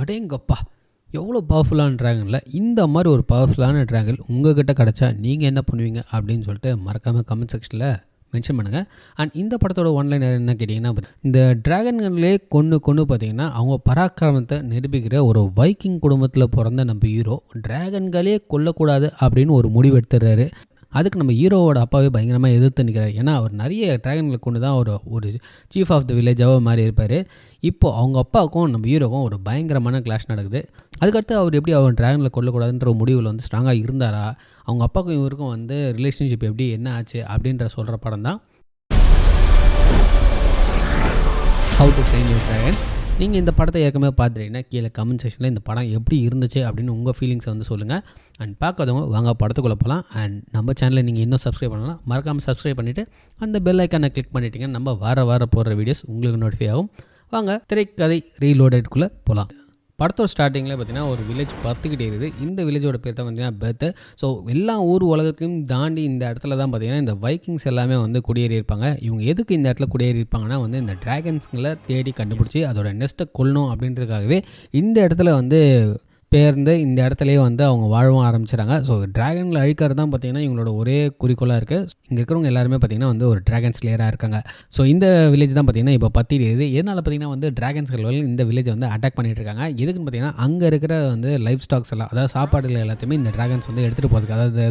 அடேங்கப்பா! எவ்வளோ பவர்ஃபுல்லான ட்ராகன்ல இந்த மாதிரி ஒரு பவர்ஃபுல்லான ட்ராகன் உங்ககிட்ட கிடச்சா நீங்கள் என்ன பண்ணுவீங்க அப்படின்னு சொல்லிட்டு மறக்காமல் கமெண்ட் செக்ஷனில் மென்ஷன் பண்ணுங்கள். அண்ட் இந்த படத்தோட ஒன்லைனர் என்ன கேட்டிங்கன்னா, இந்த டிராகன்களே கொன்று பார்த்தீங்கன்னா அவங்க பராக்கிரமத்தை நிரூபிக்கிற ஒரு வைக்கிங் குடும்பத்தில் பிறந்த நம்ம ஹீரோ டிராகன்களே கொல்லக்கூடாது அப்படின்னு ஒரு முடிவு எடுத்துடுறாரு. அதுக்கு நம்ம ஹீரோவோட அப்பாவே பயங்கரமாக எதிர்த்து நிற்கிறார். ஏன்னா அவர் நிறைய ட்ராகன்களை கொண்டு தான் ஒரு சீஃப் ஆஃப் த வில்லேஜாக மாதிரி இருப்பார். இப்போது அவங்க அப்பாவுக்கும் நம்ம ஹீரோக்கும் ஒரு பயங்கரமான கிளாஷ் நடக்குது. அதுக்கடுத்து அவர் எப்படி அவர் ட்ராகனில் கொல்லக்கூடாதுன்ற ஒரு முடிவில் வந்து ஸ்ட்ராங்காக இருந்தாரா, அவங்க அப்பாவுக்கும் இவருக்கும் வந்து ரிலேஷன்ஷிப் எப்படி என்ன ஆச்சு அப்படின்ற சொல்கிற படம் தான் how to train your dragon. நீங்கள் இந்த படத்தை ஏற்கனவே பார்த்துட்டீங்கன்னா கீழே கமெண்ட் செக்ஷனில் இந்த படம் எப்படி இருந்துச்சு அப்படின்னு உங்கள் ஃபீலிங்ஸை வந்து சொல்லுங்கள். அண்ட் பார்க்காதவங்க வாங்க படத்துக்குள்ளே போகலாம். அண்ட் நம்ம சேனலை நீங்கள் இன்னும் சப்ஸ்கிரைப் பண்ணலாம், மறக்காமல் சப்ஸ்கிரைப் பண்ணிவிட்டு அந்த பெல் ஐக்கானை கிளிக் பண்ணிட்டீங்க நம்ம வார போடுற வீடியோஸ் உங்களுக்கு நோட்டிஃபை ஆகும். வாங்க திரைக்கதை ரீலோடேட்குள்ளே போகலாம். படத்தோட ஸ்டார்டிங்கில் பார்த்தீங்கன்னா ஒரு வில்லேஜ் பார்த்துக்கிட்டே இருக்குது. இந்த வில்லேஜோட பேர் தான் பார்த்தீங்கன்னா பெர்த். ஸோ எல்லா ஊர் உலகத்தையும் தாண்டி இந்த இடத்துல தான் பார்த்தீங்கன்னா இந்த வைக்கிங்ஸ் எல்லாமே வந்து குடியேறி இருப்பாங்க. இவங்க எதுக்கு இந்த இடத்துல குடியேறி இருப்பாங்கன்னா வந்து இந்த டிராகன்ஸ்களை தேடி கண்டுபிடிச்சி அதோட நெஸ்ட்டை கொல்லணும் அப்படின்றதுக்காகவே இந்த இடத்துல வந்து பேர்ந்து இந்த இடத்துலையே வந்து அவங்க வாழவும் ஆரம்பிச்சிட்டாங்க. ஸோ டிராகன்களை அழிக்கிறது தான் பார்த்திங்கன்னா இவங்களோட ஒரே குறிக்கோளாக இருக்குது. இங்கே இருக்கிறவங்க எல்லாருமே பார்த்திங்கன்னா வந்து ஒரு டிராகன் ஸ்லேயராக இருக்காங்க. ஸோ இந்த வில்லேஜ் தான் பார்த்திங்கன்னா இப்போ பற்றிடுது. எதனால் பார்த்திங்கன்னா வந்து டிராகன்ஸ்கள் இந்த வில்லேஜை வந்து அட்டாக் பண்ணிகிட்டு இருக்காங்க. எதுக்குன்னு பார்த்திங்கன்னா அங்கே இருக்கிற வந்து லைஃப் ஸ்டாக்ஸ் எல்லாம், அதாவது சாப்பாடுகள் எல்லாத்தையுமே இந்த டிராகன்ஸ் வந்து எடுத்துகிட்டு போகிறதுக்கு, அதாவது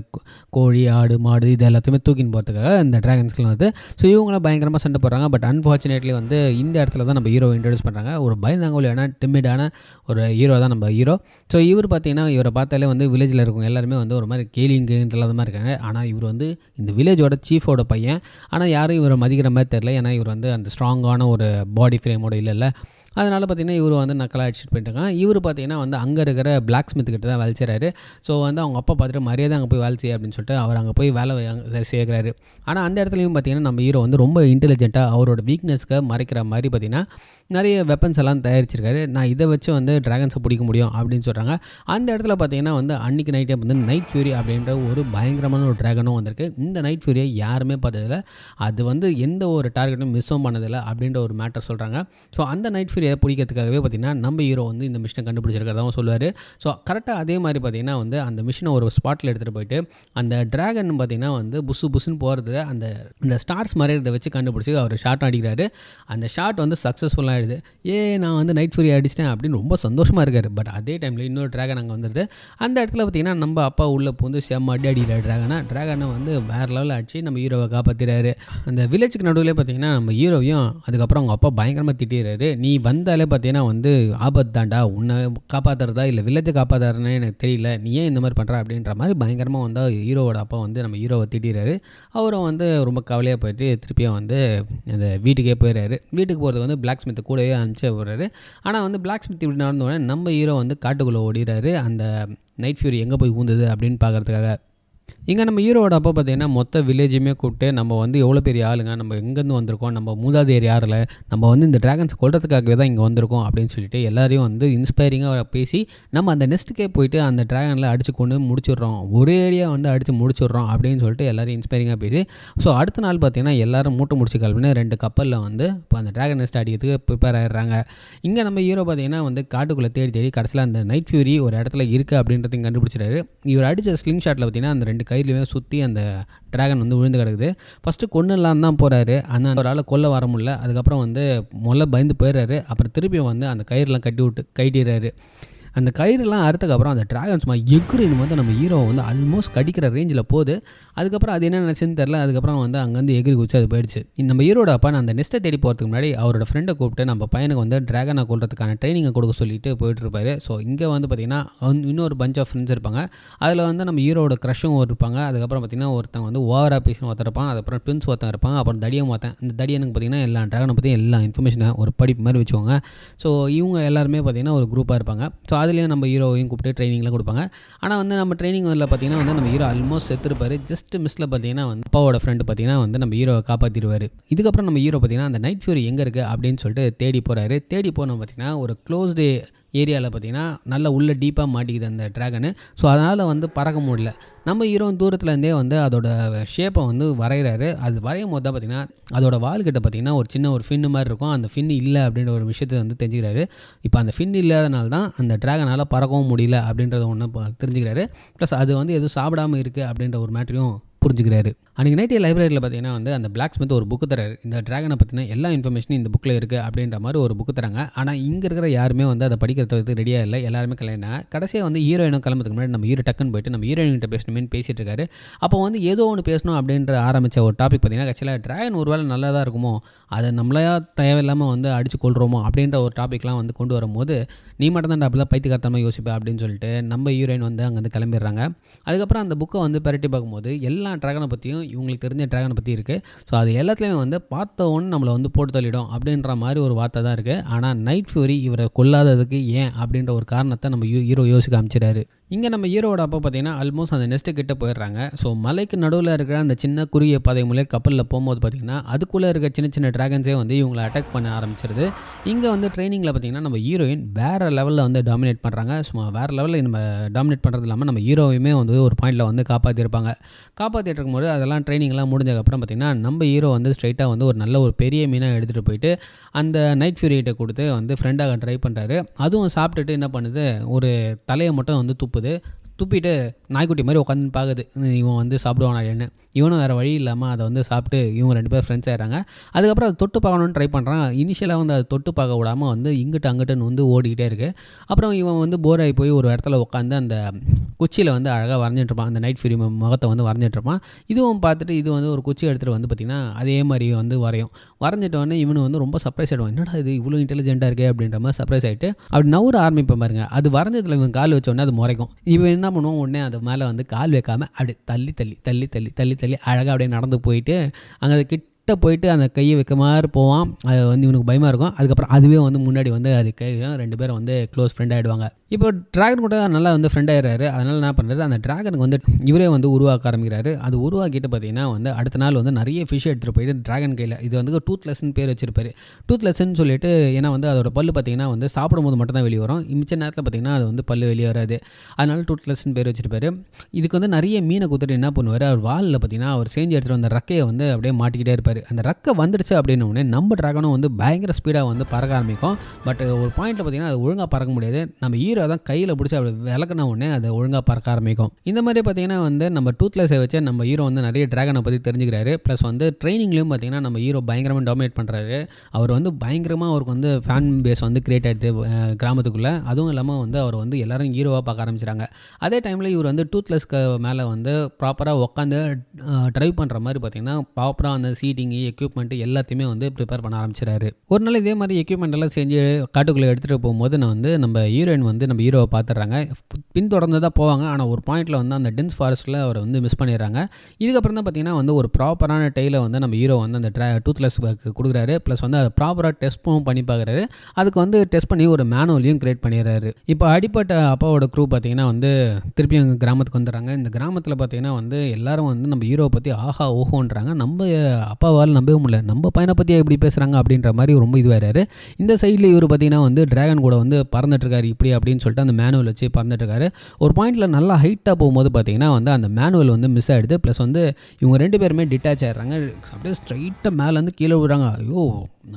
கோழி ஆடு மாடு இது எல்லாத்தையுமே தூக்கின்னு போகிறதுக்காக இந்த டிராகன்ஸ்கள் வந்து ஸோ இவங்களாம் பயங்கரமாக சண்டை போடுறாங்க. பட் அன்ஃபார்ச்சுனேட்லி வந்து இந்த இடத்துல தான் நம்ம ஹீரோ இன்ட்ரடியூஸ் பண்ணுறாங்க. ஒரு பயந்தாங்கோலியான டிமிடான ஒரு ஹீரோ தான் நம்ம ஹீரோ. ஸோ இவர் பார்த்தீங்கன்னா இவரை பார்த்தாலே வந்து வில்லேஜில் இருக்கவங்க எல்லாருமே வந்து ஒரு மாதிரி கேலிங்கு இல்லாத மாதிரி இருக்காங்க. ஆனால் இவர் வந்து இந்த வில்லேஜோட சீஃபோட பையன். ஆனால் யாரும் இவரை மதிக்கிற மாதிரி தெரில. ஏன்னா இவர் வந்து அந்த ஸ்ட்ராங்கான ஒரு பாடி ஃப்ரேமோட இல்லைல்ல. அதனால் பார்த்திங்கன்னா இவர் வந்து நக்கலாக அடிச்சுட்டு போயிட்டுருக்காங்க. இவர் பார்த்திங்கன்னா வந்து அங்கே இருக்கிற பிளாக் ஸ்மித் கிட்ட தான் வேலை செய்கிறாரு. ஸோ வந்து அவங்க அப்பா பார்த்துட்டு மரியாதை அங்கே போய் வேலை செய்ய அப்படின்னு சொல்லிட்டு அவர் அங்கே போய் வேலை சேர்க்குறாரு. ஆனால் அந்த இடத்துலையும் பார்த்திங்கன்னா நம்ம ஹீரோ வந்து ரொம்ப இன்டெலிஜென்ட்டாக அவரோட வீக்னஸ்க்கு மறைக்கிற மாதிரி பார்த்திங்கன்னா நிறைய வெப்பன்ஸ் எல்லாம் தயாரிச்சிருக்காரு. நான் இதை வச்சு வந்து டிராகன்ஸை பிடிக்க முடியும் அப்படின்னு சொல்கிறாங்க. அந்த இடத்துல பார்த்திங்கன்னா வந்து அன்றைக்கி நைட்டே வந்து நைட் ஃபியூரி அப்படின்ற ஒரு பயங்கரமான ஒரு டிராகனும் வந்திருக்கு. இந்த நைட் ஃபியூரியை யாருமே பார்த்ததில்ல, அது வந்து எந்த ஒரு டார்கெட்டும் மிஸ்ஸும் பண்ணதில்லை அப்படின்ற ஒரு மேட்டர் சொல்கிறாங்க. ஸோ அந்த நைட் ஃபியூரியை பிடிக்கிறதுக்காகவே பார்த்திங்கன்னா நம்ம ஹீரோ வந்து இந்த மிஷினை கண்டுபிடிச்சிருக்கிறதாவும் சொல்லுவார். ஸோ கரெக்டாக அதே மாதிரி பார்த்திங்கன்னா வந்து அந்த மிஷினை ஒரு ஸ்பாட்டில் எடுத்துகிட்டு போயிட்டு அந்த டிராகன் பார்த்திங்கன்னா வந்து புஸ்ஸுன்னு போகிறது அந்த ஸ்டார்ஸ் மறைகிறத வச்சு கண்டுபிடிச்சி அவர் ஷாட் அடிக்கிறாரு. அந்த ஷாட் வந்து சக்ஸஸ்ஃபுல்லாக ஆகிடுது. நான் வந்து நைட் ஃபியூரி அடிச்சிட்டேன் அப்படின்னு ரொம்ப சந்தோஷமாக இருக்கார். பட் அதே டைமில் இன்னொரு ட்ராகன் அங்கே வந்துடுது. அந்த இடத்துல பார்த்திங்கன்னா நம்ம அப்பா உள்ளே பூந்து செம்ம அடிக்கிற ட்ராகனை வந்து வேறு லெவலில் அடிச்சு நம்ம ஹீரோவை காப்பாற்றிறாரு. அந்த வில்லேஜுக்கு நடுவில் பார்த்திங்கன்னா நம்ம ஹீரோவையும் அதுக்கப்புறம் அவங்க அப்பா பயங்கரமாக திட்டிடுறாரு. நீ வந்தாலே பார்த்திங்கன்னா வந்து ஆபத்து தாண்டா, உன்னை காப்பாற்றுறதா இல்லை வில்லேஜை காப்பாற்றுறதுனே எனக்கு தெரியல, நீ ஏன் இந்த மாதிரி பண்ணுற அப்படின்ற மாதிரி பயங்கரமாக வந்தால் ஹீரோவோட அப்பா வந்து நம்ம ஹீரோவை திட்டிடுறாரு. அவரும் வந்து ரொம்ப கவலையாக போயிட்டு திருப்பியும் வந்து அந்த வீட்டுக்கே போயிடுறாரு. வீட்டுக்கு போகிறதுக்கு வந்து பிளாக் ஸ்மித் கூடவே அனுப்பிச்சு விடுறாரு. ஆனால் வந்து பிளாக் ஸ்மித் இப்படி நடந்தோடனே நம்ம ஹீரோ வந்து காட்டுக்குள்ளே ஓடிறாரு அந்த நைட் ஃபியூரி எங்கே போய் ஊந்துது அப்படின்னு பார்க்குறதுக்காக. இங்கே நம்ம ஹீரோவோட அப்போ பார்த்திங்கன்னா மொத்த வில்லேஜுமே கூப்பிட்டு நம்ம வந்து எவ்வளோ பெரிய ஆளுங்க, நம்ம எங்கேருந்து வந்திருக்கோம், நம்ம மூதாதையர் யாரில், நம்ம வந்து இந்த டிராகன்ஸ் கொல்றதுக்காகவே தான் இங்கே வந்திருக்கோம் அப்படின்னு சொல்லிட்டு எல்லாரையும் வந்து இன்ஸ்பைரிங்காக பேசி நம்ம அந்த நெஸ்ட்டுக்கே போயிட்டு அந்த டிராகனில் அடித்து கொண்டு முடிச்சிடுறோம், ஒரே ஏரியா வந்து அடித்து முடிச்சிடுறோம் அப்படின்னு சொல்லிட்டு எல்லாரையும் இன்ஸ்பைரிங்காக பேசி ஸோ அடுத்த நாள் பார்த்திங்கன்னா எல்லோரும் மூட்டை முடிச்சு கிளம்பின்னு 2 கப்பலில் வந்து இப்போ அந்த டிராகன் நெஸ்ட் அடிக்கிறதுக்கு ப்ரிப்பேர் ஆகிடுறாங்க. இங்கே நம்ம ஹீரோ பார்த்திங்கன்னா வந்து காட்டுக்குள்ளே தேடி கடைசியில் அந்த நைட் ஃபியூரி ஒரு இடத்துல இருக்குது அப்படின்றதையும் கண்டுபிடிச்சிடாரு. இவர் அடித்த ஸ்லிங் ஷாட்டில் பார்த்திங்கன்னா அந்த 2 கையிலுமே சுற்றி அந்த டிராகன் வந்து விழுந்து கிடக்குது. ஃபஸ்ட்டு கொன்னுலாம் தான் போகிறாரு. ஆனால் ஒரு ஆளை கொல்ல வர முடியல. அதுக்கப்புறம் வந்து முதல்ல பயந்து போயிடுறாரு. அப்புறம் திருப்பியும் வந்து அந்த கயிறுலாம் கட்டிடுறாரு. அந்த கயிறுலாம் அறுத்ததுக்கப்புறம் அந்த டிராகன் சும்மா எக்குரின்னு வந்து நம்ம ஹீரோவை வந்து ஆல்மோஸ்ட் கடிக்கிற ரேஞ்சில் போகுது. அதுக்கப்புறம் அது என்ன நினச்சுன்னு தெரில. அதுக்கப்புறம் வந்து அங்கேருந்து எகிரி குச்சி அது போயிடுச்சு. நம்ம ஹீரோட அப்பா அந்த நெஸ்ட்டை தேடி போகிறதுக்கு முன்னாடி அவரோட ஃப்ரெண்டை கூப்பிட்டு நம்ம பையனுக்கு வந்து டிராகனை கொள்றதுக்கான ட்ரைனிங்கை கொடுக்க சொல்லிட்டு போயிட்டுருப்பாரு. ஸோ இங்கே வந்து பார்த்திங்கன்னா இன்னொரு பஞ்ச் ஆஃப் ஃப்ரெண்ட்ஸ் இருப்பாங்க. அதில் வந்து நம்ம ஹீரோட க்ரஷும் இருப்பாங்க. அதுக்கப்புறம் பார்த்திங்கன்னா ஒருத்தன் வந்து ஓவராக பேசின்னு ஒருத்தர் இருப்பான். அதுக்கப்புறம் ட்வின்ஸ் ஒருத்தன் இருப்பாங்க. அப்புறம் தடியன் ஒருத்தன். இந்த தடியனுக்கு பார்த்திங்கன்னா எல்லா டிராகனை பற்றி எல்லா இன்ஃபர்மேஷன் தான் ஒரு படிப்பு மாதிரி வச்சுக்கோங்க. ஸோ இவங்க எல்லாருமே பார்த்திங்கன்னா ஒரு குரூப்பாக இருப்பாங்க. ஸோ அதுலேயும் நம்ம ஹீரோவையும் கூப்பிட்டு ட்ரைனிங்லாம் கொடுப்பாங்க. ஆனால் வந்து நம்ம ட்ரைனிங் வந்து பார்த்திங்கன்னா வந்து நம்ம ஹீரோ ஆல்மோஸ்ட் செத்துருப்பார். ஜஸ்ட் மிஸ்ஸில் பார்த்திங்கன்னா வந்து அப்பாவோட ஃப்ரெண்டு பார்த்திங்கன்னா வந்து நம்ம ஹீரோவை காப்பாற்றிடுவார். இதுக்கப்புறம் நம்ம ஹீரோ பார்த்திங்கன்னா அந்த நைட் ஃபியூரி எங்கே இருக்குது அப்படின்னு சொல்லிட்டு தேடி போகிறாரு. தேடி போனோம் பார்த்திங்கன்னா ஒரு க்ளோஸ்டு ஏரியாவில் பார்த்திங்கன்னா நல்லா உள்ள டீப்பாக மாட்டிக்குது அந்த ட்ராகனு. ஸோ அதனால் வந்து பறக்க முடியல. நம்ம ஹீரோ தூரத்துலேருந்தே வந்து அதோட ஷேப்பை வந்து வரைகிறாரு. அது வரையும் போது தான் பார்த்திங்கன்னா அதோட வால்கிட்ட பார்த்திங்கன்னா ஒரு சின்ன ஒரு ஃபின்னு மாதிரி இருக்கும். அந்த ஃபின்னு இல்லை அப்படின்ற ஒரு விஷயத்தை வந்து தெரிஞ்சுக்கிறாரு. இப்போ அந்த ஃபின் இல்லாதனால தான் அந்த ட்ராகனால் பறக்கவும் முடியல அப்படின்றத ஒன்று தெரிஞ்சுக்கிறாரு. ப்ளஸ் அது வந்து எதுவும் சாப்பிடாமல் இருக்குது அப்படின்ற ஒரு மேட்டரையும் புரிஞ்சுக்கிறாரு. அன்றைக்கி நைட்டு லைப்ரரியில் பார்த்தீங்கன்னா வந்து அந்த பிளாக் ஸ்மித் ஒரு புக்கு தராரு. இந்த ட்ராகனை பற்றின எல்லா இன்ஃபர்மேஷனும் இந்த புக்கில் இருக்குது அப்படின்ற மாதிரி ஒரு புக்கு தராங்க. ஆனால் இங்கே இருக்கிற யாருமே வந்து அதை படிக்கிறதுக்கு ரெடியாக இல்லை. எல்லாருமே கல்யாணம். கடைசியாக வந்து ஹீரோயினும் கிளம்புறதுக்கு முன்னாடி நம்ம ஹீரோ டக்குன்னு போயிட்டு நம்ம ஹீரோயின்கிட்ட பேசணுமேனு பேசிகிட்டு இருக்காரு. அப்போ வந்து ஏதோ ஒன்று பேசணும் அப்படின்ற ஆரம்பித்த ஒரு டாபிக் பார்த்தீங்கன்னா ஆக்சுவலாக ட்ராகன் ஒரு வேளை நல்லா தான் இருக்குமோ, அதை நம்மளையா தேவையில்லாமல் வந்து அடித்து கொள்கிறோமோ அப்படின்ற ஒரு டாபிக்லாம் வந்து கொண்டு வரும்போது நீ மட்டும் தான் அப்படிலாம் பைத்தியக்காரத்தனமாக யோசிப்பேன் அப்படின்னு சொல்லிட்டு நம்ம ஹீரோயின் வந்து அங்கேருந்து கிளம்பிடுறாங்க. அதுக்கப்புறம் அந்த புக்கை வந்து பரட்டி பார்க்கும்போது எல்லா ட்ராகனை பற்றியும் இவங்களுக்கு தெரிஞ்ச ட்ராகனை பற்றி இருக்குது. ஸோ அது எல்லாத்துலேயுமே வந்து பார்த்த ஒன்று நம்மளை வந்து போட்டு தள்ளிடும் அப்படின்ற மாதிரி ஒரு வார்த்தை தான் இருக்குது. ஆனால் நைட் ஃபியூரி இவரை கொல்லாததுக்கு ஏன் அப்படின்ற ஒரு காரணத்தை நம்ம ஹீரோ யோசிக்க அமைச்சிடாரு. இங்கே நம்ம ஹீரோவோட அப்போ பார்த்தீங்கன்னா ஆல்மோஸ்ட் அந்த நெஸ்ட்டு கிட்ட போயிடுறாங்க. ஸோ மலைக்கு நடுவில் இருக்கிற அந்த சின்ன குறுகிய பாதை மூலம் கப்பலில் போகும்போது பார்த்திங்கன்னா அதுக்குள்ளே இருக்க சின்ன சின்ன ட்ராகன்ஸே வந்து இவங்களை அட்டாக் பண்ண ஆரம்பிச்சிருது. இங்கே வந்து ட்ரைனிங்கில் பார்த்திங்கன்னா நம்ம ஹீரோயின் வேறு லெவலில் வந்து டாமினேட் பண்ணுறாங்க. சும்மா வேறு லெவலில் நம்ம டாமினேட் பண்ணுறது இல்லாமல் நம்ம ஹீரோவையுமே வந்து ஒரு பாயிண்டில் வந்து காப்பாற்றிருப்பாங்க. காப்பாற்றிட்டு இருக்கும்போது அதெல்லாம் ட்ரைனிங்லாம் முடிஞ்சதுக்கப்புறம் பார்த்திங்கன்னா நம்ம ஹீரோ வந்து ஸ்ட்ரைட்டாக வந்து ஒரு நல்ல ஒரு பெரிய மீனாக எடுத்துகிட்டு போயிட்டு அந்த நைட் ஃபியூரிகிட்ட கொடுத்து வந்து ஃப்ரெண்டாக ட்ரை பண்ணுறாரு. அதுவும் சாப்பிட்டுட்டு என்ன பண்ணுது, ஒரு தலையை மட்டும் வந்து துப்பிட்டு நாய்க்குட்டி மாதிரி உட்காந்து பார்க்குது இவன் வந்து சாப்பிடுவானா என்ன. இவனும் வேறு வழி இல்லாமல் அதை வந்து சாப்பிட்டு இவங்க 2 பேர் ஃப்ரெண்ட்ஸ் ஆகிடுறாங்க. அதுக்கப்புறம் அதை தொட்டு பார்க்கணுன்னு ட்ரை பண்ணுறான். இனிஷியலாக வந்து அதை தொட்டு பார்க்க விடாமல் வந்து இங்கிட்டு அங்கிட்டுன்னு வந்து ஓடிக்கிட்டே இருக்குது. அப்புறம் இவன் வந்து போர் ஆகி போய் ஒரு இடத்துல உட்காந்து அந்த குச்சியில் வந்து அழகாக வரைஞ்சிட்ருப்பான். அந்த நைட் ஃபியூரி முகத்தை வந்து வரைஞ்சிட்ருப்பான். இதுவும் பார்த்துட்டு இது வந்து ஒரு குச்சி எடுத்துகிட்டு வந்து பார்த்திங்கன்னா அதே மாதிரி வந்து வரைஞ்சிட்டோடனே இவனு வந்து ரொம்ப சர்ப்ரைஸ் ஆகிடுவான். என்னடா இது இவ்வளோ இன்டெலிஜென்ட்டாக இருக்கே அப்படின்ற மாதிரி சர்ப்ரைஸ் ஆகிட்டு அப்படி நவுற ஆரம்பிப்பேன் பாருங்க. அது வரைஞ்சதில் இவன் கால் வச்சோடனே அது முறைக்கும். இவன் என்ன பண்ணுவான், உடனே அது மேலே வந்து கால் வைக்காமல் அப்படி தள்ளி தள்ளி தள்ளி தள்ளி தள்ளி தள்ளி அழகாக அப்படியே நடந்து போயிட்டு அங்கே கிட்ட போயிட்டு அந்த கையை வைக்க மாதிரி போவான். அது வந்து இவனுக்கு பயமாக இருக்கும். அதுக்கப்புறம் அதுவே வந்து முன்னாடி வந்து அது கை 2 பேரும் வந்து க்ளோஸ் ஃப்ரெண்ட் ஆகிடுவாங்க. இப்போ ட்ராகன் கூட நல்லா வந்து ஃப்ரெண்ட் ஆகிடுறாரு. அதனால் என்ன பண்ணுறாரு, அந்த ட்ராகனுக்கு வந்து இவரே வந்து உருவாக்க ஆரம்பிக்கிறாரு. அது உருவாக்கிட்டு பார்த்தீங்கன்னா வந்து அடுத்த நாள் வந்து நிறைய ஃபிஷ் எடுத்துகிட்டு போயிட்டு ட்ராகன் கையில் இது வந்து டூத்லெஸ்ன்னு பேர் வச்சிருப்பாரு. டூத்லெஸ்ன்னு சொல்லிட்டு ஏன்னா வந்து அதோட பல்லு பார்த்தீங்கன்னா வந்து சாப்பிடும்போது மட்டும் தான் வெளியே வரும். மிச்ச நேரத்தில் பார்த்தீங்கன்னா அது வந்து பல்லு வெளியே வராது. அதனால் டூத்லெஸ்ன்னு பேர் வச்சிருப்பாரு. இதுக்கு வந்து நிறைய மீனை குத்துட்டு என்ன பண்ணுவார், அவர் வாலில் பார்த்தீங்கன்னா அவர் செஞ்சு எடுத்துகிட்டு வந்த ரக்கையை வந்து அப்படியே மாட்டிக்கிட்டே இருப்பார். அந்த ரக்கை வந்துடுச்சு அப்படின்னோடனே நம்ம ட்ராகனும் வந்து பயங்கர ஸ்பீடாக வந்து பறக்க ஆரம்பிக்கும். பட் ஒரு பாயிண்ட்டில் பார்த்தீங்கன்னா அது ஒழுங்காக பறக்க முடியாது. நம்ம ஹீரோ தான் கையில் பிடிச்சி அப்படி விளக்குன உடனே அது ஒழுங்காக பறக்க ஆரம்பிக்கும். இந்த மாதிரி பார்த்தீங்கன்னா வந்து நம்ம டூத்லெஸ்ஸை வச்சு நம்ம ஹீரோ வந்து நிறைய ட்ராகனை பற்றி தெரிஞ்சுக்கிறாரு. ப்ளஸ் வந்து ட்ரைனிங்லேயும் பார்த்தீங்கன்னா நம்ம ஹீரோ பயங்கரமாக டாமினேட் பண்ணுறாரு. அவர் வந்து பயங்கரமாக அவருக்கு வந்து ஃபேன் பேஸ் வந்து கிரியேட் ஆகிடுது கிராமத்துக்குள்ளே. அதுவும் இல்லாமல் வந்து அவர் வந்து எல்லோரும் ஹீரோவாக பார்க்க ஆரம்பிச்சிட்டாங்க. அதே டைமில் இவர் வந்து டூத்லெஸ்க்கு மேலே வந்து ப்ராப்பராக உட்காந்து ட்ரைவ் பண்ணுற மாதிரி பார்த்தீங்கன்னா ப்ராப்பராக அந்த சீட்டிங்கு எக்யூப்மெண்ட்டு எல்லாத்தையுமே வந்து ப்ரிப்பேர் பண்ண ஆரம்பிச்சிடாரு. ஒரு நாள் இதே மாதிரி எக்யூப்மெண்ட் எல்லாம் செஞ்சு காட்டுக்குள்ளே எடுத்துகிட்டு போகும்போது நான் வந்து நம்ம ஹீரோயின் வந்து நம்ம ஹீரோவை பார்த்துட்றாங்க. பின்தொடர்ந்து தான் போவாங்க. ஆனால் ஒரு பாயிண்ட்டில் வந்து அந்த டென்ஸ் ஃபாரஸ்ட்டில் அவரை வந்து மிஸ் பண்ணிடுறாங்க. இதுக்கப்புறம் தான் பார்த்தீங்கன்னா வந்து ஒரு ப்ராப்பரான டெய்லை வந்து நம்ம ஹீரோ வந்து அந்த டூத்லெஸ் கொடுக்குறாரு. ப்ளஸ் வந்து அதை ப்ராப்பராக டெஸ்ட்டும் பண்ணி பார்க்குறாரு. அதுக்கு வந்து டெஸ்ட் பண்ணி ஒரு மேனுவலையும் கிரியேட் பண்ணிடுறாரு. இப்போ அடிப்பட்ட அப்பாவோட க்ரூ பார்த்தீங்கன்னா வந்து திருப்பி எங்கள் கிராமத்துக்கு வந்துடுறாங்க. இந்த கிராமத்தில் பார்த்தீங்கன்னா வந்து எல்லாரும் வந்து நம்ம ஹீரோவை பற்றி ஆஹா ஓஹோன்றாங்க. நம்ம அப்பாவால் நம்பவே முடியல, நம்ம பையனை பற்றி எப்படி பேசுகிறாங்க அப்படின்ற மாதிரி ரொம்ப இதுவாகிறாரு. இந்த சைடில் இவர் பார்த்தீங்கன்னா வந்து ட்ராகன் கூட வந்து பறந்துட்டுருக்காரு இப்படி அப்படின்னு சொல்லிட்டு அந்த மேனுவல் வச்சு பறந்துட்டுருக்காரு. ஒரு பாயிண்டில் நல்லா ஹைட்டாக போகும்போது பார்த்தீங்கன்னா வந்து அந்த மேனுவல் வந்து மிஸ் ஆகிடுது. ப்ளஸ் வந்து இவங்க 2 பேருமே டிட்டாச் ஆகிடுறாங்க. அப்படியே ஸ்ட்ரைட்டாக மேலேருந்து கீழே விடுறாங்க. ஐயோ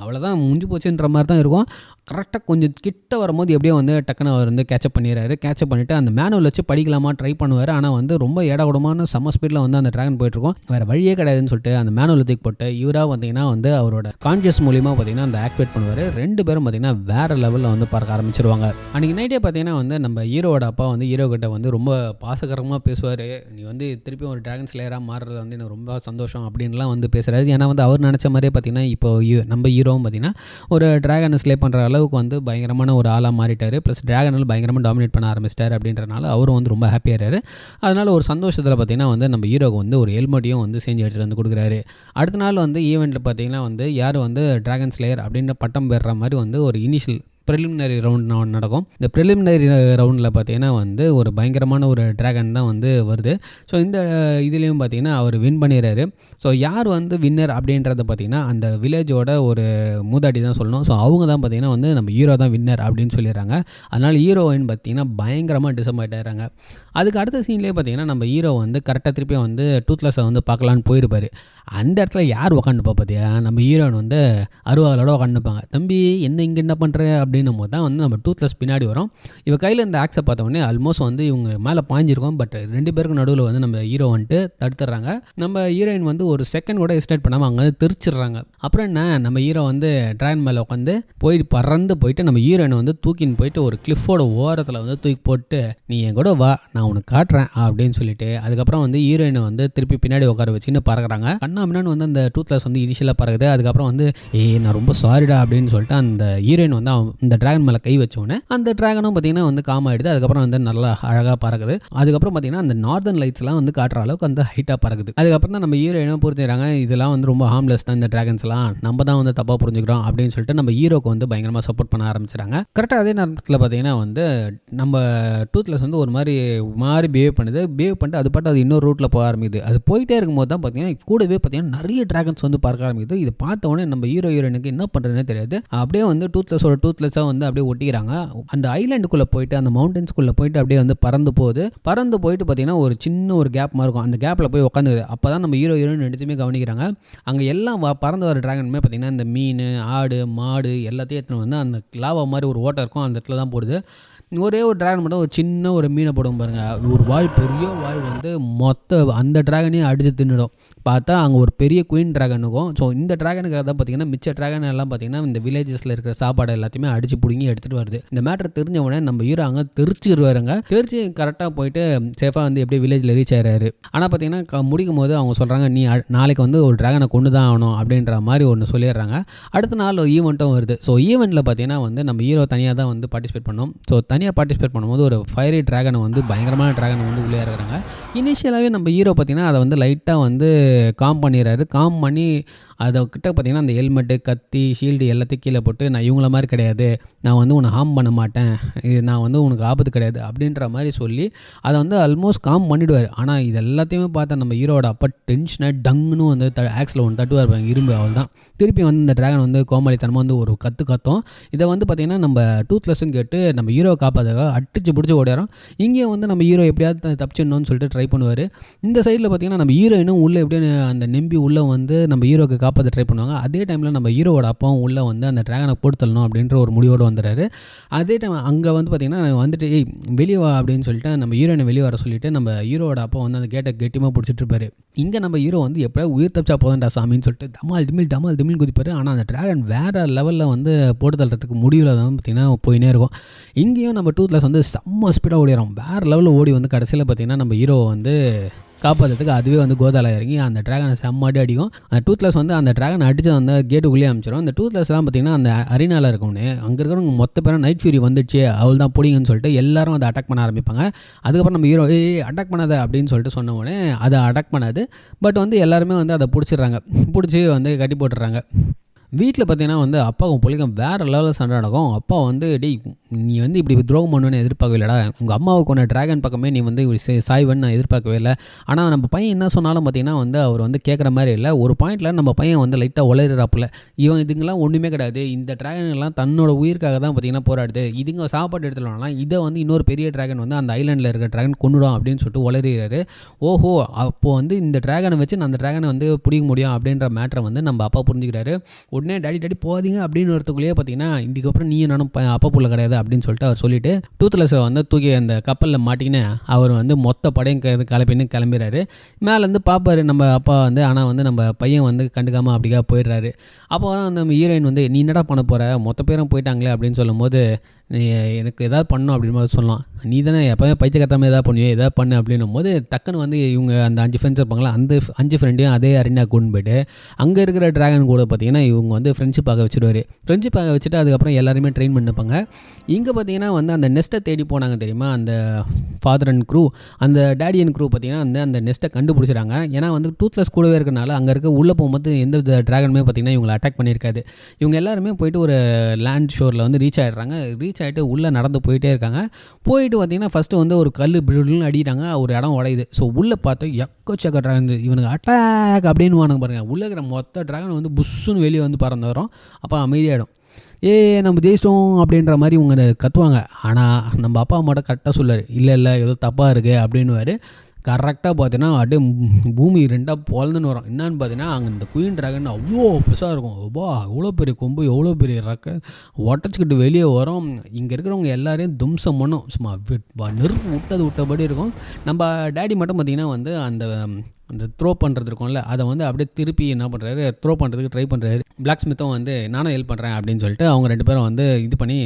அவ்வளோதான் முடிஞ்சு போச்சுன்ற மாதிரி தான் இருக்கும். கரெக்டாக கொஞ்சம் கிட்ட வரும்போது எப்படியோ வந்து டக்குன்னு அவர் வந்து கேட்சப் பண்ணிடுறாரு. கேட்சப் பண்ணிவிட்டு அந்த மேனுவல் வச்சு படிக்கலாமா ட்ரை பண்ணுவார். ஆனால் வந்து ரொம்ப ஏடாகுடமான செம்ம ஸ்பீடில் வந்து அந்த ட்ராகன் போயிட்டுருக்கும். வேறு வழியே கிடையாதுன்னு சொல்லிட்டு அந்த மேனுவல் தூக்கி போட்டு இவராக பார்த்தீங்கன்னா வந்து அவரோட கான்ஷியஸ் மூலியமாக பார்த்தீங்கன்னா அந்த ஆக்டிவேட் பண்ணுவார். 2 பேரும் பார்த்தீங்கன்னா வேறு லெவலில் வந்து பறக்க ஆரம்பிச்சிருவாங்க. அன்றைக்கி நைட்டே பார்த்தீங்கன்னா வந்து நம்ம ஹீரோவோட அப்பா வந்து ஹீரோ கிட்ட வந்து ரொம்ப பாசகரமாக பேசுவார். நீ வந்து திருப்பி ஒரு ட்ராகன் ஸ்லேயராக மாறுறது வந்து எனக்கு ரொம்ப சந்தோஷம் அப்படின்லாம் வந்து பேசுகிறாரு. ஏன்னா வந்து அவர் நினச்ச மாதிரியே பார்த்தீங்கன்னா இப்போ நம்ம ஹீரோவும் பார்த்தீங்கன்னா ஒரு ட்ராகனை ஸ்லே பண்ணுற அளவுக்கு வந்து பயங்கரமான ஒரு ஆளாக மாறிட்டார். ப்ளஸ் ட்ராகனில் பயங்கரமாக டாமினேட் பண்ண ஆரம்பிச்சிட்டார். அப்படின்றனால அவரும் வந்து ரொம்ப ஹாப்பியாகிறாரு. அதனால் ஒரு சந்தோஷத்தில் பார்த்தீங்கன்னா வந்து நம்ம ஹீரோக்கு வந்து ஒரு ஹெல்மெட்டையும் வந்து செஞ்சு எடுத்துகிட்டு வந்து கொடுக்குறாரு. அடுத்த நாள் வந்து ஈவெண்ட்டில் பார்த்தீங்கன்னா வந்து யார் வந்து ட்ராகன் ஸ்லேயர் அப்படின்ற பட்டம் பெறுற மாதிரி வந்து ஒரு இனிஷியல் ப்ரிலிமினரி ரவுண்ட் நடக்கும். இந்த ப்ரிலிமினரி ரவுண்டில் பார்த்தீங்கன்னா வந்து ஒரு பயங்கரமான ஒரு டிராகன் தான் வந்து வருது. ஸோ இந்த இதுலேயும் பார்த்தீங்கன்னா அவர் வின் பண்ணிடுறாரு. ஸோ யார் வந்து வின்னர் அப்படின்றத பார்த்தீங்கன்னா அந்த வில்லேஜோட ஒரு மூதாட்டி தான் சொல்லணும். ஸோ அவங்க தான் பார்த்தீங்கன்னா வந்து நம்ம ஹீரோ தான் வின்னர் அப்படின்னு சொல்லிடுறாங்க. அதனால் ஹீரோயின் பார்த்தீங்கன்னா பயங்கரமாக டிசப்பாயிண்ட் ஆகிறாங்க. அதுக்கு அடுத்த சீன்லேயே பார்த்தீங்கன்னா நம்ம ஹீரோ வந்து கரெக்டாக திருப்பியும் வந்து டூத்லெஸ்ஸை வந்து பார்க்கலான்னு போயிருப்பார். அந்த இடத்துல யார் உக்காந்துப்பா பார்த்தியா, நம்ம ஹீரோயின் வந்து அருவாளோட உக்காந்துப்பாங்க. தம்பி என்ன இங்கே என்ன பண்ணுற அப்படின்னும் போது தான் வந்து நம்ம டூத்லெஸ் பின்னாடி வரும். இவ கையில் இந்த ஆக்ஸை பார்த்தோன்னே ஆல்மோஸ்ட் வந்து இவங்க மேலே பாஞ்சிருக்கோம். பட் 2 பேருக்கும் நடுவில் வந்து நம்ம ஹீரோ வந்துட்டு தடுத்துடுறாங்க. நம்ம ஹீரோயின் வந்து ஒரு செகண்ட் கூட எஸ்டேட் பண்ணாமல் அங்கே வந்து தெரிச்சிடுறாங்க. அப்புறம் என்ன, நம்ம ஹீரோ வந்து ட்ராகன் மேலே உட்காந்து பறந்து போயிட்டு நம்ம ஹீரோயினை வந்து தூக்கின்னு போயிட்டு ஒரு கிளிஃபோட ஓரத்தில் வந்து தூக்கி போட்டு நீ என் கூட வா நான் உனக்கு காட்டுறேன் அப்படின்னு சொல்லிட்டு அதுக்கப்புறம் வந்து ஹீரோயினை வந்து திருப்பி பின்னாடி உட்கார வச்சுன்னு பறக்குறாங்க. கண்ணாமின்னு வந்து அந்த டூத்லெஸ் வந்து இனிஷியலாக பறக்குது. அதுக்கப்புறம் வந்து நான் ரொம்ப சாரிடா அப்படின்னு சொல்லிட்டு அந்த ஹீரோயின் வந்து இந்த டிராகன் மேலே கை வச்சோடனே அந்த டிராகனும் பார்த்தீங்கன்னா வந்து காம் ஆகிடுது. அதுக்கப்புறம் வந்து நல்லா அழகாக பறக்குது. அதுக்கப்புறம் பார்த்தீங்கன்னா அந்த நார்தர்ன் லைட்ஸ்லாம் வந்து காட்டுற அளவுக்கு அந்த ஹைட்டாக பறக்குது. அதுக்கப்புறம் தான் நம்ம ஹீரோயினும் புரிஞ்சுக்கிறாங்க இதெல்லாம் வந்து ரொம்ப ஹார்ம்லெஸ் தான் இந்த டிராகன்ஸ்லாம், நம்ம தான் வந்து தப்பாக புரிஞ்சுக்கிறோம் அப்படின்னு சொல்லிட்டு நம்ம ஹீரோக்கு வந்து பயங்கரமாக சப்போர்ட் பண்ண ஆரம்பிச்சிட்டாங்க. கரெக்டாக அதே நேரத்தில் பார்த்தீங்கன்னா வந்து நம்ம டூத்லெஸ் வந்து ஒரு மாதிரி பிஹேவ் பண்ணிட்டு அது பாட்டு அது இன்னொரு ரூட்டில் போக ஆரம்பிக்குது. அது போயிட்டே இருக்கும்போது தான் பார்த்தீங்கன்னா கூடவே பார்த்தீங்கன்னா நிறைய டிராகன்ஸ் வந்து பறக்க ஆரம்பிக்குது. இது பார்த்த உடனே நம்ம ஹீரோயினுக்கு என்ன பண்ணுறதுனே தெரியாது. அப்படியே வந்து டூத்லெஸ்ஸாக வந்து அப்படியே ஒட்டிக்கிறாங்க. அந்த ஐலாண்டுக்குள்ளே போயிட்டு அந்த மவுண்டன்ஸ்குள்ளே போயிட்டு அப்படியே வந்து பறந்து போயிட்டு பார்த்தீங்கன்னா ஒரு சின்ன ஒரு கேப் மாதிரி இருக்கும். அந்த கேப்பில் போய் உட்காந்துக்குது. அப்போ தான் நம்ம ஹீரோயின் எடுத்துமே கவனிக்கிறாங்க. அங்கே எல்லாம் பறந்து வர டிராகனுமே பார்த்தீங்கன்னா இந்த மீன், ஆடு, மாடு எல்லாத்தையும் எடுத்துன்னு வந்து அந்த லாவா மாதிரி ஒரு ஓட்டை இருக்கும் அந்த இடத்துல தான் போடுது. ஒரே ஒரு டிராகன் மட்டும் ஒரு சின்ன ஒரு மீனை போடும் பாருங்கள். ஒரு பெரிய வாய் வந்து அந்த டிராகனையும் அடித்து தின்னுடும். பார்த்தா அங்கே ஒரு பெரிய குயின் டிராகனுக்கும். ஸோ இந்த டிராகனுக்காக தான் பார்த்தீங்கன்னா மிச்ச டிராகன் எல்லாம் பார்த்தீங்கன்னா இந்த வில்லேஜஸில் இருக்கிற சாப்பாடு எல்லாத்தையுமே அடிச்சு பிடிங்கி எடுத்துகிட்டு வருது. இந்த மேட்டர் தெரிஞ்ச உடனே நம்ம ஹீரோ அங்கே தெரிஞ்சுருவாருங்க. தெரிஞ்சு கரெக்டாக போயிட்டு சேஃபாக வந்து எப்படியே வில்லேஜில் ரீச் ஆகிறாரு. ஆனால் பார்த்தீங்கன்னா முடிக்கும் போது அவங்க சொல்கிறாங்க நீ நாளைக்கு வந்து ஒரு டிராகனை கொண்டு தான் ஆகணும் அப்படின்ற மாதிரி ஒன்று சொல்லிடுறாங்க. அடுத்த நாள் ஈவெண்ட்டும் வருது. ஸோ ஈவெண்ட்டில் பார்த்தீங்கன்னா வந்து நம்ம ஹீரோ தனியாக தான் வந்து பார்ட்டிசிபேட் பண்ணோம். ஸோ தனியாக பார்ட்டிசிபேட் பண்ணும்போது ஒரு ஃபயரி டிராகனை வந்து பயங்கரமான டிராகனை வந்து உள்ளே இருக்கிறாங்க. இனிஷியலாகவே நம்ம ஹீரோ பார்த்தீங்கன்னா அதை வந்து லைட்டாக வந்து காம் பண்ணிடுறாரு. காம் பண்ணி அதை கிட்ட பார்த்தீங்கன்னா அந்த ஹெல்மெட்டு, கத்தி, ஷீல்டு எல்லாத்தையும் கீழே போட்டு நான் இவங்கள மாதிரி கிடையாது, நான் வந்து உன்னை ஹார்ம் பண்ண மாட்டேன், இது நான் வந்து உனக்கு ஆபத்து கிடையாது அப்படின்ற மாதிரி சொல்லி அதை வந்து ஆல்மோஸ்ட் காம் பண்ணிவிடுவார். ஆனால் இது எல்லாத்தையுமே பார்த்தா நம்ம ஹீரோட அப்போ டென்ஷனாக டங்குன்னு வந்து ஆக்ஸில் ஒன்று தட்டுவார் இரும்பு. அவள் தான் திருப்பி வந்து இந்த டிராகன் வந்து கோமாளித்தனமாக வந்து ஒரு கத்தும். இதை வந்து பார்த்திங்கன்னா நம்ம டூத்லெஸ்ஸும் கேட்டு நம்ம ஹீரோவை காப்பாற்ற அடிச்சு பிடிச்சி ஓடிறோம். இங்கேயும் வந்து நம்ம ஹீரோ எப்படியாவது தப்பிச்சிடணும்னு சொல்லிட்டு ட்ரை பண்ணுவார். இந்த சைடில் பார்த்திங்கன்னா நம்ம ஹீரோயினும் உள்ளே எப்படின்னு அந்த நம்பி உள்ளே வந்து நம்ம ஹீரோக்கு காப்பாற்ற ட்ரை பண்ணுவாங்க. அதே டைமில் நம்ம ஹீரோவோட அப்பாவும் உள்ளே வந்து அந்த டிராகனை போட்டு தள்ளணும் அப்படின்ற ஒரு முடிவோடு வந்துடுறாரு. அதே டைம் அங்கே வந்து பார்த்திங்கன்னா வந்துட்டு வெளியே வா அப்படின்னு சொல்லிட்டு நம்ம ஹீரோயினை வெளியே வர சொல்லிட்டு நம்ம ஹீரோவோட அப்பா வந்து அந்த கேட்டை கெட்டியமாக பிடிச்சிட்டு இருப்பாரு. இங்கே நம்ம ஹீரோ வந்து எப்படியா உயிர் தப்பிச்சா போதண்டா சாமின்னு சொல்லிட்டு டமால் திமில் குதிப்பார். ஆனால் அந்த டிராகன் வேறு லெவலில் வந்து போட்டு தள்ளுறதுக்கு முடிவில் தான் பார்த்திங்கன்னா போயினே இருக்கும். இங்கேயும் நம்ம டூத்லெஸ் வந்து செம்ம ஸ்பீடாக ஓடிடுறோம். வேறு லெவலில் ஓடி வந்து கடைசியில் பார்த்திங்கன்னா நம்ம ஹீரோவை வந்து காப்பாற்றுறதுக்கு அதுவே வந்து கோதாவில் இறங்கி அந்த டிராகனை செம்மாடி அடிக்கும். அந்த டூத்லெஸ் வந்து அந்த டிராகனை அடித்து அந்த கேட்டுக்குள்ளேயே அமைச்சிடும். அந்த டூத்லெஸ்லாம் பார்த்திங்கன்னா அந்த அரினாவில் இருக்கவனே அங்கே இருக்கிறவங்க மொத்த பேரும் நைட் ஃபியூரி வந்துடுச்சு அவள் தான் பிடிங்கன்னு சொல்லிட்டு எல்லாரும் அதை அட்டாக் பண்ண ஆரம்பிப்பாங்க. அதுக்கப்புறம் நம்ம ஹீரோ அட்டாக் பண்ணாத அப்படின்னு சொல்லிட்டு சொன்ன உடனே அதை அட்டாக் பண்ணாது. பட் வந்து எல்லாருமே வந்து அதை பிடிச்சி வந்து கட்டி போட்டுடுறாங்க. வீட்டில் பார்த்தீங்கன்னா வந்து அப்பாவும் பிள்ளைக்கும் வேறு லெவலில் சண்டை நடக்கும். அப்பா வந்து நீ வந்து இப்படி துரோகம் பண்ணுன்னு எதிர்பார்க்கவே இல்லைடா, உங்கள் அம்மாவுக்கு ஒன்று டிராகன் பக்கமே நீ வந்து சாய்வன்னு நான் எதிர்பார்க்கவே இல்லை. ஆனால் நம்ம பையன் என்ன சொன்னாலும் பார்த்தீங்கன்னா வந்து அவர் வந்து கேட்குற மாதிரி இல்லை. ஒரு பாயிண்டில் நம்ம பையன் வந்து லைட்டாக உளறாப்புல இவன் இதுங்கெல்லாம் ஒன்றுமே கிடையாது, இந்த டிராகன்லாம் தன்னோட உயிருக்காக தான் பார்த்தீங்கன்னா போராடுது, இதுங்க சாப்பாடு எடுத்துலாம் இதை வந்து இன்னொரு பெரிய டிராகன் வந்து அந்த ஐலாண்டில் இருக்கிற டிராகன் கொண்டுடும் அப்படின்னு சொல்லிட்டு உளறாரு. ஓஹோ, அப்போது வந்து இந்த டிராகனை வச்சு நான் அந்த டிராகனை வந்து பிடிக்க முடியும் அப்படின்ற மேட்டரை வந்து நம்ம அப்பா புரிஞ்சுக்கிறாரு. உடனே டாடி போகாதீங்க அப்படின்னு வரத்துக்குள்ளேயே பார்த்தீங்கன்னா இதுக்கப்புறம் நீ நானும் அப்பா புள்ள கிடையாது அப்படின்னு சொல்லிட்டு அவர் சொல்லிட்டு டூத்லெஸ்ஸை வந்து தூக்கி அந்த கப்பலில் மாட்டிக்கின்னு அவர் வந்து மொத்த படையும் கிளம்பிடுறாரு. மேலேருந்து பார்ப்பாரு நம்ம அப்பா வந்து. ஆனால் வந்து நம்ம பையன் வந்து கண்டுக்காமல் அப்படிக்கா போயிடுறாரு. அப்போ தான் நம்ம ஹீரோயின் வந்து நீ என்னடா பண்ண போகிற, மொத்த பேரும் போயிட்டாங்களே அப்படின்னு சொல்லும்போது நீ எனக்கு எதாவது பண்ணணும் அப்படின்னு மாதிரி சொல்லலாம். நீ தானே எப்போவுமே பைத்தியக்காரத்தனமா எதாவது பண்ணுவியே, எதாவது பண்ணு அப்படின்னும் போது டக்குன்னு வந்து இவங்க அந்த 5 ஃப்ரெண்ட்ஸ் இருப்பாங்களா, அந்த 5 ஃப்ரெண்டையும் அதே அரேனா கூட்டின்னு போயிட்டு அங்கே இருக்கிற ட்ராகன் கூட பார்த்தீங்கன்னா இவங்க வந்து ஃப்ரெண்ட்ஷிப் ஆக வச்சுருவார். ஃப்ரெண்ட்ஷிப் ஆக வச்சுட்டு அதுக்கப்புறம் எல்லாருமே ட்ரெயின் பண்ணிப்பாங்க. இங்கே பார்த்தீங்கன்னா வந்து அந்த நெஸ்ட்டை தேடி போனாங்க தெரியுமா, அந்த ஃபாதர் அண்ட் க்ரூ, அந்த டேடி அண்ட் க்ரூ பார்த்தீங்கன்னா வந்து அந்த நெஸ்ட்டை கண்டுபிடிச்சிறாங்க. ஏன்னா வந்து டூத்லெஸ் கூடவே இருக்கனால அங்கே இருக்க உள்ளே போகும்போது எந்த வித ட்ராகனுமே பார்த்தீங்கன்னா இவங்களை அட்டாக் பண்ணியிருக்காது. இவங்க எல்லாருமே போயிட்டு ஒரு லேண்ட் ஷோரில் வந்து ரீச் ஆகிடுறாங்க. ரீச் ஆகிட்டு உள்ளே நடந்து போயிட்டே இருக்காங்க. போயிட்டு பார்த்தீங்கன்னா ஃபஸ்ட்டு வந்து ஒரு கல் பில்லுன்னு அடிக்கிறாங்க, ஒரு இடம் உடையுது. ஸோ உள்ளே பார்த்தா எக்கச்சக்க ட்ராகன், இவனுக்கு அட்டாக் அப்படின்னு வாங்க பாருங்கள். உள்ளே இருக்கிற மொத்த ட்ராகன் வந்து புஷ்ஷுன்னு வெளியே வந்து பறந்து வரும். அப்போ அமைதியாகிடும். நம்ம ஜெயிச்சிட்டோம் அப்படின்ற மாதிரி இவங்க கத்துவாங்க. ஆனால் நம்ம அப்பா அம்மாட்ட கரெக்டாக சொல்லுவார், இல்லை ஏதோ தப்பாக இருக்குது அப்படின்னுவார். கரெக்டாக பார்த்தீங்கன்னா அப்படியே பூமி 2ஆக பொழந்துன்னு வரும். என்னான்னு பார்த்தீங்கன்னா அங்கே இந்த குயின் ட்ராகன் அவ்வளோ பெருசாக இருக்கும். எவ்வளோ பெரிய கொம்பு, எவ்வளோ பெரிய ரெக்கை உடச்சிக்கிட்டு வெளியே வரும். இங்கே இருக்கிறவங்க எல்லாரையும் தும்சம் பண்ணும். சும்மா நெருப்பு விட்டபடி இருக்கும். நம்ம டேடி மட்டும் பார்த்திங்கன்னா வந்து அந்த த்ரோ பண்ணுறது இருக்கும்ல, அதை வந்து அப்படியே திருப்பி என்ன பண்ணுறாரு, த்ரோ பண்ணுறதுக்கு ட்ரை பண்ணுறாரு. பிளாக் ஸ்மித்தும் வந்து நானும் ஹெல்ப் பண்ணுறேன் அப்படின்னு சொல்லிட்டு அவங்க 2 பேரும் வந்து இது பண்ணி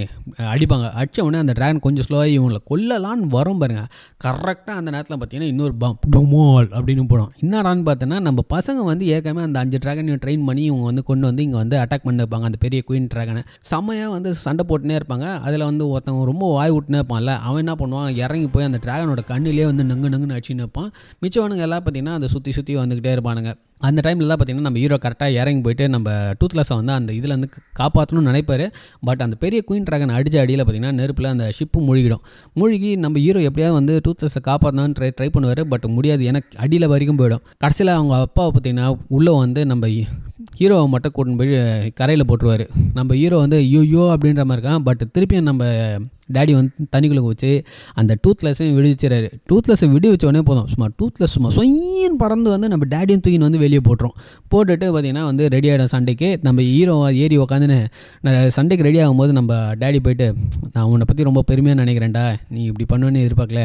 அடிப்பாங்க. அடித்த உடனே அந்த ட்ராகன் கொஞ்சம் ஸ்லோவாகி இவங்களை கொல்லலான்னு வரும் பாருங்கள். கரெக்டாக அந்த நேரத்தில் பார்த்தீங்கன்னா இன்னொரு டொமால் அப்படின்னு போடும். என்னடான்னு பார்த்தோன்னா நம்ம பசங்க வந்து ஏற்கனவே அந்த 5 ட்ராகனையும் ட்ரெயின் பண்ணி இவங்க வந்து கொண்டு வந்து இங்கே வந்து அட்டாக் பண்ணி வைப்பாங்க. அந்த பெரிய குயின் ட்ராகனை செம்மையாக வந்து சண்டை போட்டுனே இருப்பாங்க. அதில் வந்து ஒருத்தவங்க ரொம்ப வாய் விட்டுனே இருப்பான்ல, அவன் என்ன பண்ணுவான், இறங்கி போய் அந்த ட்ராகனோட கண்ணிலே வந்து நங்குன்னு அடிச்சுன்னு வைப்பான். மிச்சவனுங்க எல்லாம் பார்த்தீங்கன்னா அதை சுற்றி வந்துக்கிட்டே இருப்பானுங்க. அந்த டைமில் தான் பார்த்திங்கன்னா நம்ம ஹீரோ கரெக்டாக இறங்கி போயிட்டு நம்ம டூத்லெஸ்ஸை வந்து அந்த இதில் வந்து காப்பாற்றணும்னு நினைப்பார். பட் அந்த பெரிய குயின் ட்ராகன் அடித்த அடியில் பார்த்திங்கன்னா நெருப்பில் அந்த ஷிப்பு மூழ்கி நம்ம ஹீரோ எப்படியாவது வந்து டூத்லெஸ்ஸை காப்பாற்றணும்னு ட்ரை பண்ணுவார். பட் முடியாது, ஏன்னா அடியில் வரைக்கும் போயிடும். கடைசியில் அவங்க அப்பாவை பார்த்திங்கன்னா உள்ளே வந்து நம்ம ஹீரோவை மட்டும் கூட்டின்னு போய் கரையில் போட்டுருவார். நம்ம ஹீரோ வந்து ஐயோ அப்படின்ற மாதிரி இருக்கான். பட் திருப்பியும் நம்ம டேடி வந்து தண்ணிக்குள்ளே வச்சு அந்த டூத்லெஸ்ஸையும் விடுவிச்சிடறாரு. டூத்லெஸ்ஸை விடுவிச்சோடனே போதும், டூத்லெஸ் சொயின்னு பறந்து வந்து நம்ம டேடியும் தூக்கின்னு வந்து வெளியே போட்டுட்டு பார்த்திங்கன்னா வந்து ரெடி ஆகிடும் சண்டைக்கு. நம்ம ஹீரோ ஏறி உக்காந்துன்னு சண்டைக்கு ரெடி ஆகும்போது நம்ம டேடி போயிட்டு, நான் உன்னை பற்றி ரொம்ப பெருமையாக நினைக்கிறேன்டா, நீ இப்படி பண்ணுவேன்னு எதிர்பார்க்கல,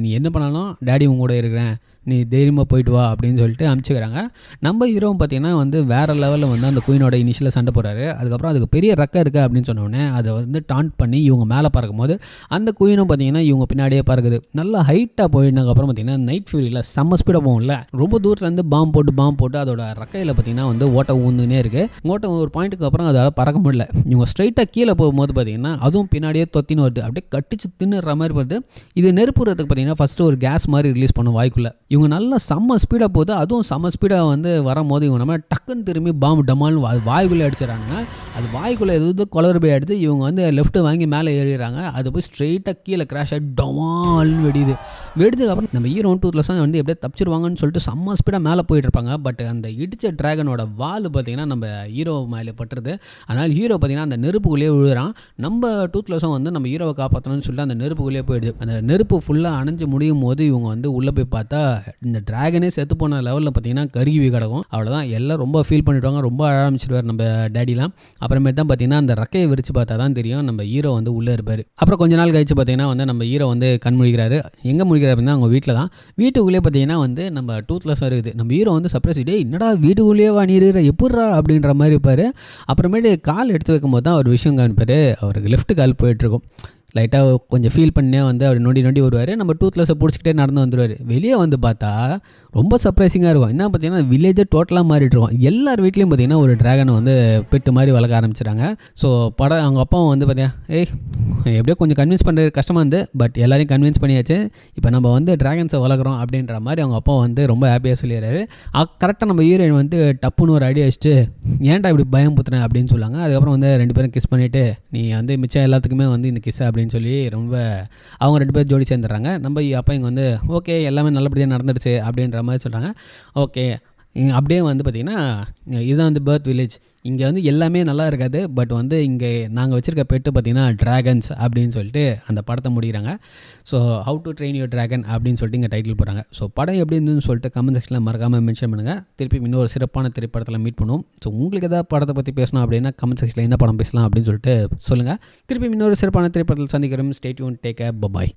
நீ என்ன பண்ணாலும் டேடி உங்க கூட இருக்கிறேன், நீ தைரியமாக போயிட்டு வா அப்படின்னு சொல்லிட்டு அனுப்பிச்சிக்கிறாங்க. நம்ம ஹீரோவும் பார்த்திங்கன்னா வந்து வேறு லெவலில் வந்து அந்த குயினோட இனிஷியலாக சண்டை போடுறாரு. அதுக்கப்புறம் அதுக்கு பெரிய ரெக்கை இருக்குது அப்படின்னு சொன்னோடனே அதை வந்து டான்ட் பண்ணி இவங்க மேலே பறக்கும் போது அந்த குயினும் பார்த்திங்கன்னா இவங்க பின்னாடியே பறக்குது. நல்லா ஹைட்டாக போயிட்டதுக்கப்புறம் பார்த்திங்கன்னா நைட் ஃபியூரியில் செம்ம ஸ்பீடாக போகும்ல, ரொம்ப தூரத்துலேருந்து பாம்பு போட்டு அதோட ரெக்கையில் பார்த்திங்கன்னா வந்து ஓட்டை ஊந்துனே இருக்குது. ஓட்டை ஒரு பாயிண்ட்டுக்கு அப்புறம் அதால் பறக்க முடியல. இவங்க ஸ்ட்ரைட்டாக கீழே போகும்போது பார்த்திங்கன்னா அதுவும் பின்னாடியே தொத்தின்னு வருது, அப்படியே கட்டிச்சு தின்னுற மாதிரி வருது. இது நெருப்புறதுக்கு பார்த்திங்கன்னா ஃபஸ்ட்டு ஒரு கேஸ் மாதிரி ரிலீஸ் பண்ணும் வாய்க்குள்ளே. இவங்க நல்லா செம்ம ஸ்பீடாக போகுது. அதுவும் செம்ம ஸ்பீடாக வந்து வரும்போது இவங்க நம்ம டக்குன்னு திரும்பி பாம்பு டமால்னு வாய்க்குள்ளே அடிச்சிடறாங்க. அது வாய்க்குள்ளே எது குளறு போய் எடுத்து இவங்க வந்து லெஃப்ட்டு வாங்கி மேலே ஏறிடுறாங்க. அது போய் ஸ்ட்ரெயிட்டாக கீழே கிராஷ் ஆகி டமால்னு வெடிதுக்கப்புறம் நம்ம ஹீரோ டூத்லெஸ்ஸாக வந்து எப்படியே தப்பிச்சிருவாங்கன்னு சொல்லிட்டு செம்ம ஸ்பீடாக மேலே போயிட்டு இருப்பாங்க. பட் அந்த இடித்த ட்ராகனோட வால் பார்த்திங்கன்னா நம்ம ஹீரோ மேலே பட்டுருது. அதனால் ஹீரோ பார்த்திங்கன்னா அந்த நெருப்புக்குள்ளேயே விழுறான். நம்ம டூத்லெஸ்ஸும் வந்து நம்ம ஹீரோவை காப்பாற்றணும்னு சொல்லிட்டு அந்த நெருப்புக்குள்ளேயே போயிடுது. அந்த நெருப்பு ஃபுல்லாக அணைஞ்சு முடியும் போது இவங்க வந்து உள்ளே போய் பார்த்தா இந்த ட்ராகனே செத்து போன லெவலில் பார்த்தீங்கன்னா கருகி கிடக்கும். அவ்வளோதான், எல்லாம் ரொம்ப ஃபீல் பண்ணிவிடுவாங்க, ரொம்ப ஆரம்பிச்சிடுவார் நம்ம டேடிலாம். அப்புறமேட்டு தான் பார்த்தீங்கன்னா அந்த ரெக்கையை விரிச்சு பார்த்தா தான் தெரியும் நம்ம ஹீரோ வந்து உள்ளே இருப்பார். அப்புறம் கொஞ்ச நாள் கழிச்சு பார்த்தீங்கன்னா வந்து நம்ம ஹீரோ வந்து கண் முழிக்கிறாரு. எங்கே முழிக்கிறாரு அப்படின்னா அவங்க வீட்டில் தான். வீட்டுக்குள்ளேயே பார்த்தீங்கன்னா வந்து நம்ம டூத்லெஸ்ஸாக இருக்குது. நம்ம ஹீரோ வந்து சர்ப்ரைஸ், என்னடா வீட்டுக்குள்ளேயே வா நீர் எப்பட்றா அப்படின்ற மாதிரி இருப்பார். அப்புறமேட்டு கால் எடுத்து வைக்கும்போது தான் ஒரு விஷயம் காமிப்பார். அவருக்கு லெஃப்ட் கால் போயிட்டுருக்கும். லைட்டாக கொஞ்சம் ஃபீல் பண்ணே வந்து அவர் நொண்டி வருவார். நம்ம டூத்லெஸ்ஸை பிடிச்சிக்கிட்டே நடந்து வந்துடுவார். வெளியே வந்து பார்த்தா ரொம்ப சர்ப்ரைசிங்காக இருக்கும். என்ன பார்த்தீங்கன்னா வில்லேஜே டோட்டலாக மாறிட்டு இருக்கும். எல்லார் வீட்லேயும் பார்த்தீங்கன்னா ஒரு ட்ராகனை வந்து பெட்டு மாதிரி வளர்க்க ஆரம்பிச்சிட்டாங்க. ஸோ அவங்க அப்பாவும் வந்து பார்த்தீங்கன்னா எப்படியோ கொஞ்சம் கன்வின்ஸ் பண்ணுறது கஷ்டமாக இருந்து, பட் எல்லாரையும் கன்வின்ஸ் பண்ணியாச்சு, இப்போ நம்ம வந்து ட்ராகன்ஸை வளர்க்குறோம் அப்படின்ற மாதிரி அவங்க அப்பா வந்து ரொம்ப ஹாப்பியாக சொல்லிடுறாரு. கரெக்டாக நம்ம ஹீரோயின் வந்து டப்புன்னு ஒரு ஐடியா வச்சுட்டு, ஏன்டா இப்படி பயம் புத்துறேன் அப்படின்னு சொல்லுவாங்க. அதுக்கப்புறம் வந்து 2 பேரும் கிஸ் பண்ணிவிட்டு, நீ வந்து மிச்சம் எல்லாத்துக்குமே வந்து இந்த கிஸ் அப்படின்னு சொல்லி ரொம்ப அவங்க 2 பேரும் ஜோடி சேர்ந்துடுறாங்க. நம்ம அப்பா இங்கே வந்து ஓகே எல்லாமே நல்லபடியாக நடந்துடுச்சு அப்படின்ற மாதிரி சொல்கிறாங்க. ஓகே அப்படியே வந்து பார்த்திங்கன்னா இதுதான் வந்து பர்த் வில்லேஜ். இங்கே வந்து எல்லாமே நல்லா இருக்காது, பட் வந்து இங்கே நாங்கள் வச்சுருக்க பெட்டு பார்த்திங்கன்னா ட்ராகன்ஸ் அப்படின்னு சொல்லிட்டு அந்த படத்தை முடிகிறாங்க. So how to train your dragon அப்படின்னு சொல்லிட்டு இங்கே டைட்டில் போகிறாங்க. ஸோ படம் எப்படி இருந்துன்னு சொல்லிட்டு கமெண்ட் செக்ஷனில் மறக்காமல் மென்ஷன் பண்ணுங்கள். திருப்பி இன்னொரு சிறப்பான திரைப்படத்தில் மீட் பண்ணுவோம். ஸோ உங்களுக்கு எதாவது படத்தை பற்றி பேசணும் அப்படின்னா கமெண்ட் செக்ஷனில் என்ன படம் பேசலாம் அப்படின்னு சொல்லிட்டு சொல்லுங்கள். திருப்பி இன்னொரு சிறப்பான திரைப்படத்தில் சந்திக்கிறோம். Stay tuned, take care, by.